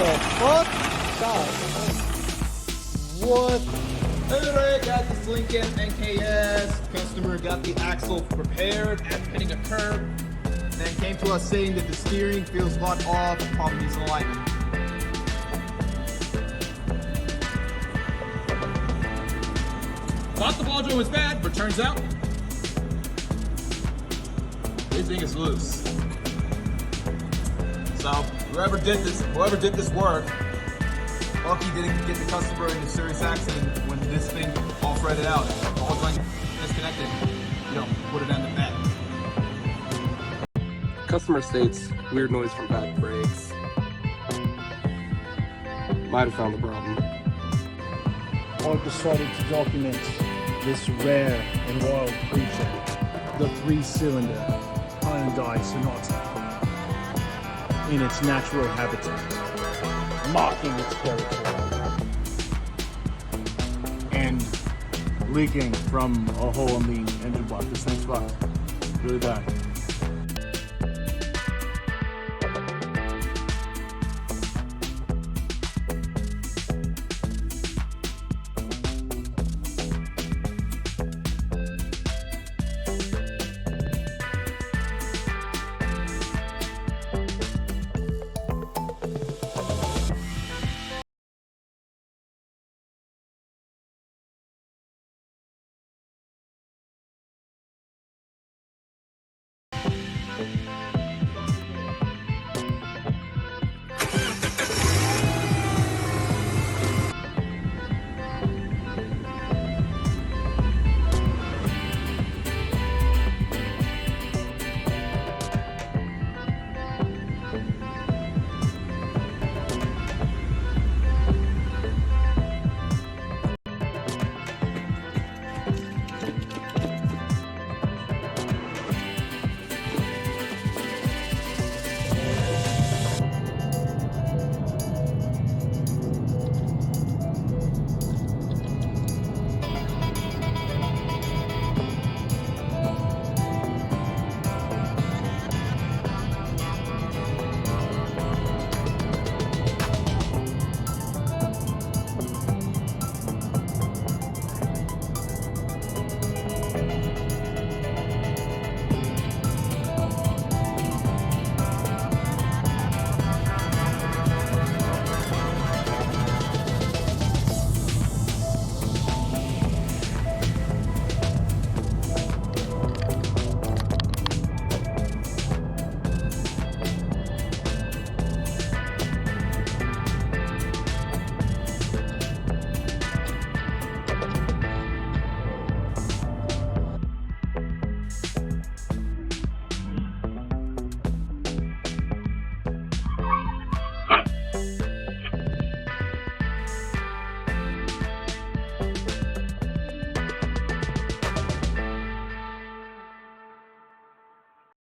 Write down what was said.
the fuck? God. What? Alright, got this Lincoln NKS. Customer got the axle prepared at hitting a curb. Then came to us saying that the steering feels a lot off, probably needs alignment. Thought the ball joint was bad, but turns out this thing is loose. So whoever did this work, lucky didn't get the customer in a serious accident when this thing all threaded out. If the whole joint disconnected, would have ended bad. Customer states weird noise from back brakes. Might have found the problem. I decided to document this rare and wild creature, the 3-cylinder Hyundai Sonata, in its natural habitat, marking its territory, and leaking from a hole in the engine block. This thing's fucked. Really bad.